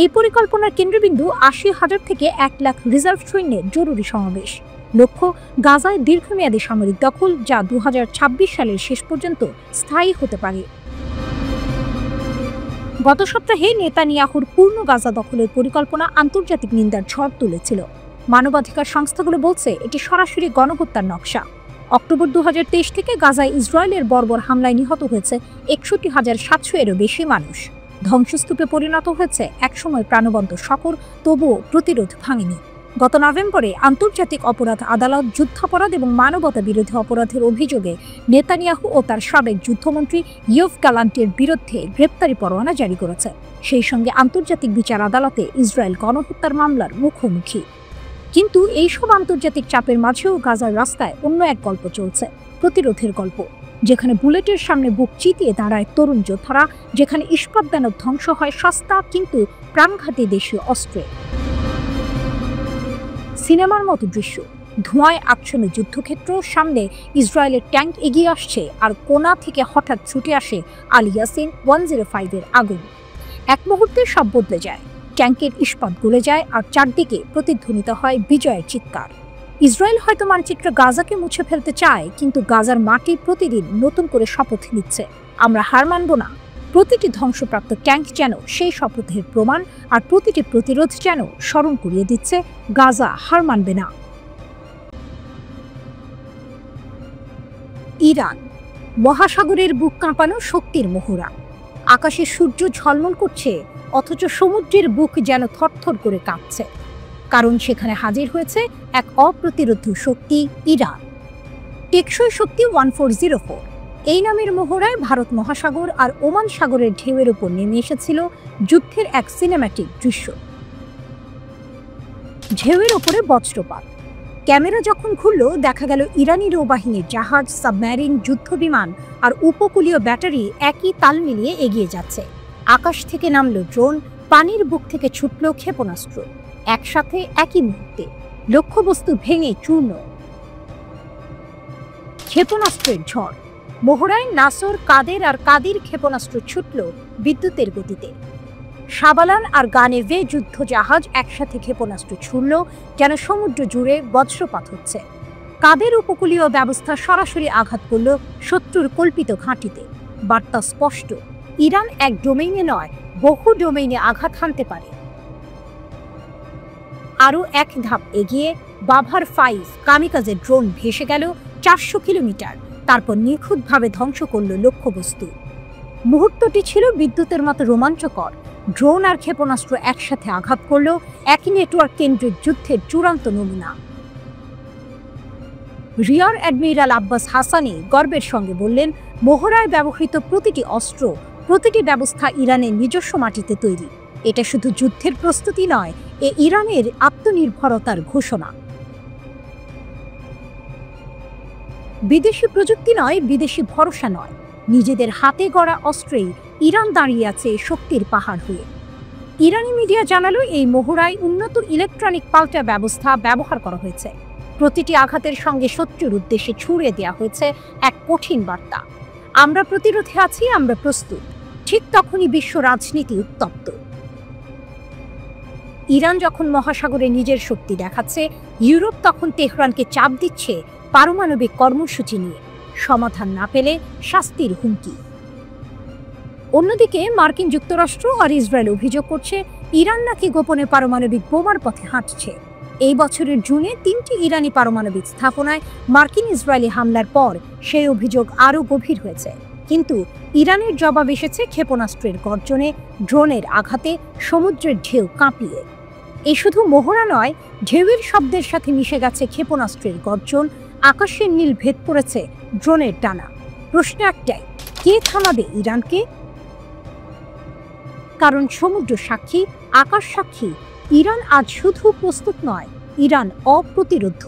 এই পরিকল্পনার কেন্দ্রবিন্দু 80,000 থেকে 1 লাখ রিজার্ভ সৈন্যের জরুরি সমাবেশ। লক্ষ্য গাজায় দীর্ঘমেয়াদী সামরিক দখল, যা 2026 সালের শেষ পর্যন্ত স্থায়ী হতে পারে। গত সপ্তাহে নেতানিয়াহুর পূর্ণ গাজা দখলের পরিকল্পনা আন্তর্জাতিক নিন্দার ঝড় তুলেছিল। মানবাধিকার সংস্থাগুলো বলছে এটি সরাসরি গণহত্যার নকশা। অক্টোবর 2023 থেকে গাজায় ইসরায়েলের বর্বর হামলায় নিহত হয়েছে 61,700 এরও বেশি মানুষ। ধ্বংসস্তূপে পরিণত হয়েছে একসময় প্রাণবন্ত শহর, তবুও প্রতিরোধ ভাঙেনি। গত নভেম্বরে আন্তর্জাতিক অপরাধ আদালত যুদ্ধাপরাধ এবং মানবতা বিরোধী অপরাধের অভিযোগে নেতানিয়াহু ও তার সাবেক যুদ্ধমন্ত্রী ইয়োভ গ্যালান্টের বিরুদ্ধে গ্রেপ্তারি পরোয়ানা জারি করেছে। সেই সঙ্গে আন্তর্জাতিক বিচার আদালতে ইসরায়েল গণহত্যার মামলার মুখোমুখি। কিন্তু এইসব আন্তর্জাতিক চাপের মাঝেও গাজার রাস্তায় অন্য এক গল্প চলছে, প্রতিরোধের গল্প, যেখানে বুলেটের সামনে বুক চিতিয়ে দাঁড়ায় তরুণ যোদ্ধারা, যেখানে ইস্পাত দানব ধ্বংস হয় সস্তা কিন্তু প্রাণঘাতী দেশীয় অস্ত্রে। সিনেমার মতো দৃশ্য, ধোঁয়ায় আচ্ছন্ন যুদ্ধক্ষেত্র, সামনে ইসরায়েলের ট্যাঙ্ক এগিয়ে আসছে আর কোণা থেকে হঠাৎ ছুটে আসে আল ইয়াসিন 105-এর আগুন। এক মুহূর্তে সব বদলে যায়, ট্যাঙ্কের ইস্পাত গলে যায় আর চারদিকে প্রতিধ্বনিত হয় বিজয়ের চিৎকার। ইসরায়েল হয়তো মানচিত্রে গাজাকে মুছে ফেলতে চায়, কিন্তু গাজার মাটি প্রতিদিন নতুন করে শপথ নিচ্ছে, আমরা হার মানব না। প্রতিটি ধ্বংসপ্রাপ্ত ট্যাঙ্ক যেন সেই শপথের প্রমাণ, আর প্রতিটি প্রতিরোধ যেন স্মরণ করিয়ে দিচ্ছে গাজা হার মানবে না। ইরান, মহাসাগরের বুক কাঁপানো শক্তির মহড়া। আকাশে সূর্য ঝলমল করছে, অথচ সমুদ্রের বুক যেন থরথর করে কাঁপছে, কারণ সেখানে হাজির হয়েছে এক অপ্রতিরোধ্য শক্তি, ইরান। টেকসই শক্তি 1404 এই নামের মহড়ায় ভারত মহাসাগর আর ওমান সাগরের ঢেউয়ের উপর নেমে এসেছিল যুদ্ধের এক সিনেম্যাটিক দৃশ্য। ঢেউয়ের ওপরে বজ্রপাত। ক্যামেরা যখন ঘুরল, দেখা গেল ইরানি নৌবাহিনীর জাহাজ, সাবমেরিন, যুদ্ধবিমান আর উপকূলীয় ব্যাটারি একই তাল মিলিয়ে এগিয়ে যাচ্ছে। আকাশ থেকে নামল ড্রোন, পানির বুক থেকে ছুটল ক্ষেপণাস্ত্র, একসাথে একই মুহূর্তে লক্ষ্যবস্তু ভেঙে চূর্ণ। ক্ষেপণাস্ত্রের ঝড়। মহড়ায় নাসর, কাদের আর কাদির ক্ষেপণাস্ত্র ছুটল বিদ্যুতের গতিতে। সাবালান আর গানেভে যুদ্ধ জাহাজ একসাথে ক্ষেপণাস্ত্র ছুড়ল, যেন সমুদ্র জুড়ে বজ্রপাত হচ্ছে। কাদের উপকূলীয় ব্যবস্থা সরাসরি আঘাত করল শত্রুর কল্পিত ঘাঁটিতে। বার্তা স্পষ্ট, ইরান এক ডোমেইনে নয়, বহু ডোমেইনে আঘাত হানতে পারে। আরও এক ধাপ এগিয়ে বাভার 5 কামিকাজে ড্রোন ভেসে গেল 400 কিলোমিটার, তারপর নিখুঁতভাবে ধ্বংস করল লক্ষ্যবস্তু। মুহূর্তটি ছিল বিদ্যুতের মতো রোমাঞ্চকর। ড্রোন আর ক্ষেপণাস্ত্র একসাথে আঘাত করল, একই নেটওয়ার্ক কেন্দ্রিক যুদ্ধের চূড়ান্ত নমুনা। রিয়ার অ্যাডমিরাল আব্বাস হাসানি গর্বের সঙ্গে বললেন, মহড়ায় ব্যবহৃত প্রতিটি অস্ত্র, প্রতিটি ব্যবস্থা ইরানের নিজস্ব মাটিতে তৈরি। এটা শুধু যুদ্ধের প্রস্তুতি নয়, এ ইরানের আত্মনির্ভরতার ঘোষণা। বিদেশি প্রযুক্তি নয়, বিদেশি ভরসা নয়, নিজেদের হাতে গড়া অস্ত্রেই ইরান দাঁড়িয়ে আছে শক্তির পাহাড় হয়ে। ইরানি মিডিয়া জানালো, এই মহড়ায় উন্নত ইলেকট্রনিক পাল্টা ব্যবস্থা ব্যবহার করা হয়েছে। প্রতিটি আঘাতের সঙ্গে শত্রুর উদ্দেশ্যে ছুড়ে দেওয়া হয়েছে এক কঠিন বার্তা, আমরা প্রতিরোধে আছি, আমরা প্রস্তুত। ঠিক তখনই বিশ্ব রাজনীতি উত্তপ্ত। ইরান যখন মহাসাগরে নিজের শক্তি দেখাচ্ছে, ইউরোপ তখন তেহরানকে চাপ দিচ্ছে পারমাণবিক কর্মসূচি নিয়ে, সমাধান না পেলে শাস্তির হুমকি। অন্যদিকে মার্কিন যুক্তরাষ্ট্র আর ইসরায়েল অভিযোগ করছে, ইরান নাকি গোপনে পারমাণবিক বোমার পথে হাঁটছে। এই বছরের জুনে 3টি ইরানি পারমাণবিক স্থাপনায় মার্কিন ইসরায়েলি হামলার পর সেই অভিযোগ আরও গভীর হয়েছে। কিন্তু ইরানের জবাব এসেছে ক্ষেপণাস্ত্রের গর্জনে, ড্রোনের আঘাতে, সমুদ্রের ঢেউ কাঁপিয়ে। এ শুধু মহড়া নয়, ঢেউয়ের শব্দের সাথে মিশে গেছে ক্ষেপণাস্ত্রের গর্জন, আকাশের নীল ভেদ করেছে ড্রোনের ডানা। প্রশ্ন একটাই, কে থামাবে ইরানকে? কারণ সমুদ্র সাক্ষী, আকাশ সাক্ষী, ইরান আজ শুধু প্রস্তুত নয়, ইরান অপ্রতিরোধ্য।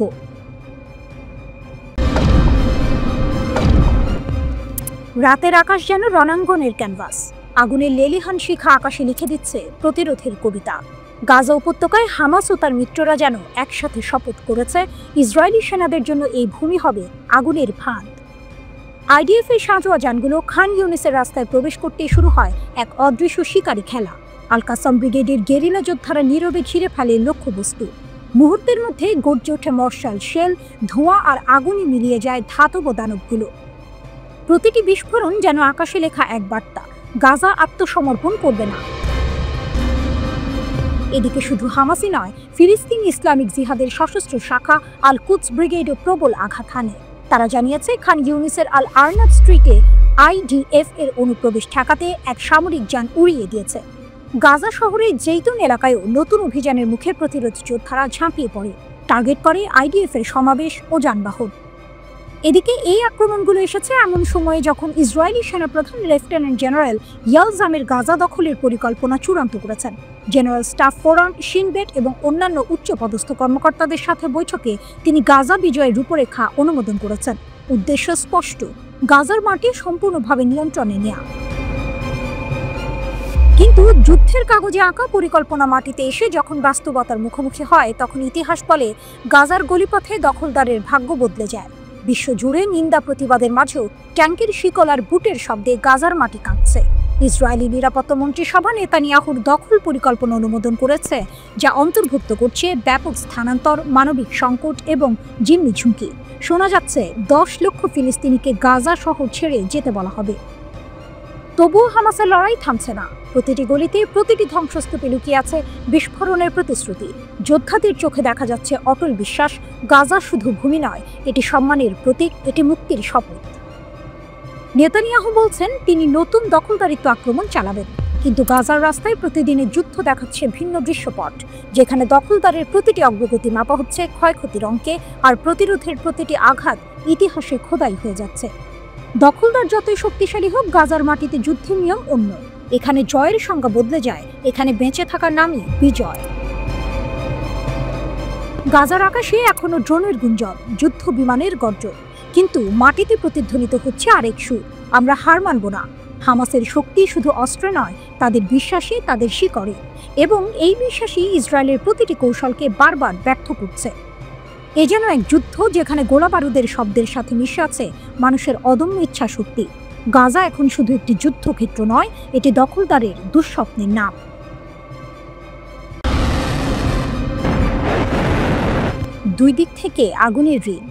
রাতের আকাশ যেন রণাঙ্গনের ক্যানভাস, আগুনের লেলিহান শিখা আকাশে লিখে দিচ্ছে প্রতিরোধের কবিতা। গাজা উপত্যকায় হামাস ও তার মিত্ররা যেন একসাথে শপথ করেছে, ইসরায়েলি সেনাদের জন্য এই ভূমি হবে আগুনের ফাঁদ। আইডিএফ এর সাঁজোয়া যানগুলো খান ইউনিসের রাস্তায় প্রবেশ করতে শুরু হয় এক অদৃশ্য শিকারী খেলা। আল কাসাম ব্রিগেডের গেরিলা যোদ্ধারা নীরবে ঘিরে ফেলে লক্ষ্যবস্তু। মুহূর্তের মধ্যে গর্জে ওঠে মশাল, শেল, ধোঁয়া আর আগুনে মিলিয়ে যায় ধাতব দানবগুলো। প্রতিটি বিস্ফোরণ যেন আকাশে লেখা এক বার্তা, গাজা আত্মসমর্পণ করবে না। এদিকে শুধু হামাসই নয়, ফিলিস্তিনি ইসলামিক জিহাদের সশস্ত্র শাখা আল কুদস ব্রিগেডও প্রবল আঘাত হানে। তারা জানিয়েছে, খান ইউনিসের আল আরনাব স্ট্রিটে আইডিএফ এর অনুপ্রবেশ ঠেকাতে এক সামরিক যান উড়িয়ে দিয়েছে। গাজা শহরের জেইতুন এলাকায়ও নতুন অভিযানের মুখে প্রতিরোধ যোদ্ধারা ঝাঁপিয়ে পড়ে, টার্গেট করে আইডিএফ এর সমাবেশ ও যানবাহন। এদিকে এই আক্রমণগুলো এসেছে এমন সময়ে যখন ইসরায়েলি সেনাপ্রধান লেফটেন্যান্ট জেনারেল ইয়াল জামির গাজা দখলের পরিকল্পনা চূড়ান্ত করেছেন। জেনারেল স্টাফ ফোরাম শিনবেট এবং অন্যান্য উচ্চপদস্থ কর্মকর্তাদের সাথে বৈঠকে তিনি গাজা বিজয়ের রূপরেখা অনুমোদন করেছেন। উদ্দেশ্য স্পষ্ট, গাজার মাটি সম্পূর্ণভাবে নিয়ন্ত্রণে নেওয়া। কিন্তু যুদ্ধের কাগজে আঁকা পরিকল্পনা মাটিতে এসে যখন বাস্তবতার মুখোমুখি হয়, তখন ইতিহাস বলে গাজার গলিপথে দখলদারের ভাগ্য বদলে যায়। বিশ্বজুড়ে নিন্দা প্রতিবাদের মাঝেও ট্যাঙ্কের শিকল আর বুটের শব্দে গাজার মাটি কাঁপছে। ইসরায়েলি নিরাপত্তা মন্ত্রিসভা নেতানিয়াহুর দখল পরিকল্পনা অনুমোদন করেছে, যা অন্তর্ভুক্ত করছে ব্যাপক স্থানান্তর, মানবিক সংকট এবং জিম্মি ঝুঁকি। শোনা যাচ্ছে 10 লক্ষ ফিলিস্তিনিকে গাজা শহর ছেড়ে যেতে বলা হবে। তবুও হামাসের লড়াই থামছে না। প্রতিটি গলিতে, প্রতিটি ধ্বংসস্তূপে লুকিয়ে আছে বিস্ফোরণের প্রতিশ্রুতি। যোদ্ধাদের চোখে দেখা যাচ্ছে অটল বিশ্বাস, গাজা শুধু ভূমি নয়, এটি সম্মানের প্রতীক, এটি মুক্তির শপথ। নেতানিয়াহু বলছেন তিনি নতুন দখলদারিত্ব আক্রমণ চালাবেন, কিন্তু গাজার রাস্তায় প্রতিদিনের যুদ্ধ দেখাচ্ছে ভিন্ন দৃশ্যপট, যেখানে দখলদারের প্রতিটি অগ্রগতি মাপা হচ্ছে ক্ষয়ক্ষতির অঙ্কে, আর প্রতিরোধের প্রতিটি আঘাত ইতিহাসে খোদাই হয়ে যাচ্ছে। দখলদার যতই শক্তিশালী হোক, গাজার মাটিতে যুদ্ধের নিয়ম অন্য। এখানে জয়ের সংজ্ঞা বদলে যায়, এখানে বেঁচে থাকার নামই বিজয়। গাজার আকাশে এখনো ড্রোনের গুঞ্জন, যুদ্ধ বিমানের গর্জন, কিন্তু মাটিতে প্রতিধ্বনিত হচ্ছে আরেক সুর, আমরা হার মানব না। হামাসের শক্তি শুধু অস্ত্রে নয়, তাদের বিশ্বাসে, তাদের শিকড়ে, এবং এই বিশ্বাসই ইসরায়েলের প্রতিটি কৌশলকে বারবার ব্যর্থ করছে। এ যেন এক যুদ্ধ যেখানে গোলা বারুদের শব্দের সাথে মিশে আছে মানুষের অদম্য ইচ্ছা শক্তি। গাজা এখন শুধু একটি যুদ্ধক্ষেত্র নয়, এটি দখলদারের দুঃস্বপ্নের নাম। দুই দিক থেকে আগুনের ঋণ।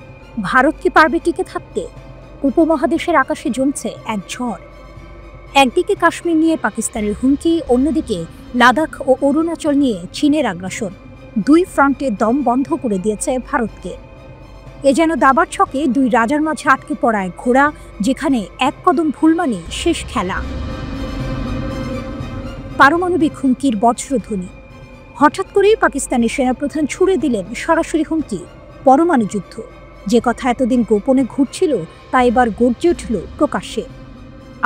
ভারত কি পারবে টিকে থাকতে? উপমহাদেশের আকাশে জমছে এক ঝড়। একদিকে কাশ্মীর নিয়ে পাকিস্তানের হুমকি, অন্যদিকে লাদাখ ও অরুণাচল নিয়ে চীনের আগ্রাসন। দুই ফ্রন্টে দম বন্ধ করে দিয়েছে ভারতকে। এ যেন দাবার ছকে দুই রাজার মাঝে আটকে পড়া এক ঘোড়া, যেখানে এক কদম ভুল মানে শেষ খেলা। পারমাণবিক হুমকির বজ্রধ্বনি। হঠাৎ করেই পাকিস্তানের সেনাপ্রধান ছুড়ে দিলেন সরাসরি হুমকি, পরমাণু যুদ্ধ। যে কথা এতদিন গোপনে ঘুরছিল, তা এবার গর্জে উঠল প্রকাশ্যে।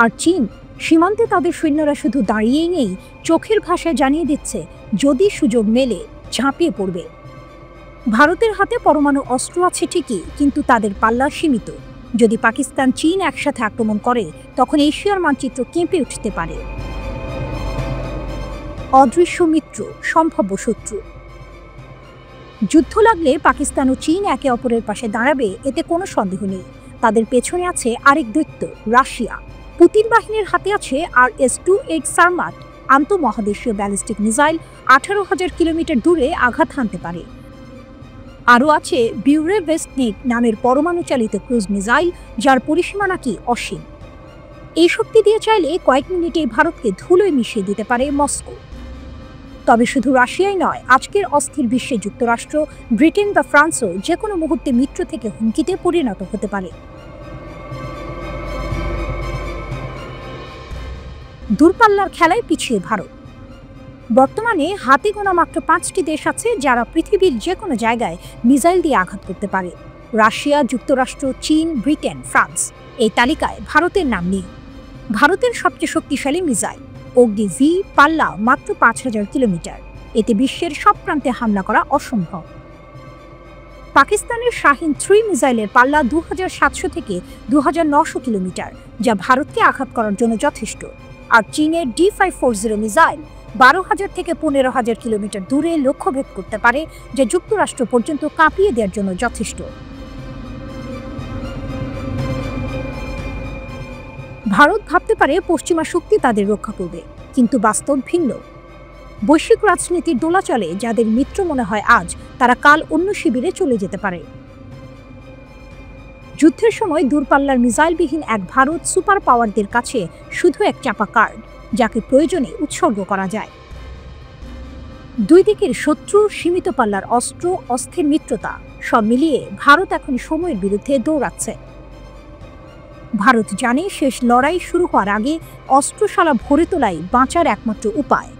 আর চীন সীমান্তে তাদের সৈন্যরা শুধু দাঁড়িয়েই নেই, চোখের ভাষায় জানিয়ে দিচ্ছে যদি সুযোগ মেলে ঝাঁপিয়ে পড়বে। ভারতের হাতে পরমাণু অস্ত্র আছে ঠিকই, কিন্তু তাদের পাল্লা সীমিত। যদি পাকিস্তান চীন একসাথে আক্রমণ করে, তখন এশিয়ার মানচিত্র কেঁপে উঠতে পারে। অদৃশ্য মিত্র, সম্ভাব্য শত্রু। যুদ্ধ লাগলে পাকিস্তান ও চীন একে অপরের পাশে দাঁড়াবে, এতে কোনো সন্দেহ নেই। তাদের পেছনে আছে আরেক দৈত্য, রাশিয়া। পুতিন বাহিনীর হাতে আছে RS-28 সারমাট আন্তঃমহাদেশীয় ব্যালিস্টিক মিসাইল, 18,000 কিলোমিটার দূরে আঘাত হানতে পারে। আরও আছে বিউরেভেস্টনিক নামের পরমাণু চালিত ক্রুজ মিসাইল, যার পরিসীমা নাকি অসীম। এই শক্তি দিয়ে চাইলে কয়েক মিনিটেই ভারতকে ধুলোয় মিশিয়ে দিতে পারে মস্কো। তবে শুধু রাশিয়াই নয়, আজকের অস্থির বিশ্বে যুক্তরাষ্ট্র, ব্রিটেন বা ফ্রান্সও যে কোনো মুহূর্তে মিত্র থেকে হুমকিতে পরিণত হতে পারে। দূরপাল্লার খেলায় পিছিয়ে ভারত। বর্তমানে হাতে গোনা মাত্র 5টি দেশ আছে যারা পৃথিবীর যে কোনো জায়গায় মিসাইল দিয়ে আঘাত করতে পারে। রাশিয়া, যুক্তরাষ্ট্র, চীন, ব্রিটেন, ফ্রান্স। এই তালিকায় ভারতের নাম নেই। ভারতের সবচেয়ে শক্তিশালী মিসাইল অগ্নি-ভি পাল্লা মাত্র 5,000 কিলোমিটার। এতে বিশ্বের সব প্রান্তে হামলা করা অসম্ভব। পাকিস্তানের শাহিন-3 মিসাইলের পাল্লা 2,700 থেকে 2,900 কিলোমিটার, যা ভারতকে আঘাত করার জন্য যথেষ্ট। আর চীনের D540 মিসাইল 12,000 থেকে 15,000 কিলোমিটার দূরে লক্ষ্যভেদ করতে পারে, যা যুক্তরাষ্ট্র পর্যন্ত কাঁপিয়ে দেওয়ার জন্য যথেষ্ট। ভারত ভাবতে পারে পশ্চিমা শক্তি তাদের রক্ষা করবে, কিন্তু বাস্তব ভিন্ন। বৈশ্বিক রাজনীতির দোলাচলে যাদের মিত্র মনে হয় আজ, তারা কাল অন্য শিবিরে চলে যেতে পারে। যুদ্ধের সময় দূরপাল্লার মিসাইলবিহীন এক ভারত সুপার পাওয়ারদের কাছে শুধু এক চাপা কার্ড, যাকে প্রয়োজনে উৎসর্গ করা যায়। দুই দিকের শত্রু, সীমিত পাল্লার অস্ত্র, অস্থির মিত্রতা, সব মিলিয়ে ভারত এখন সময়ের বিরুদ্ধে দৌড়াচ্ছে। ভারত জানে শেষ লড়াই শুরু হওয়ার আগে অস্ত্রশালা ভরে তোলাই বাঁচার একমাত্র উপায়।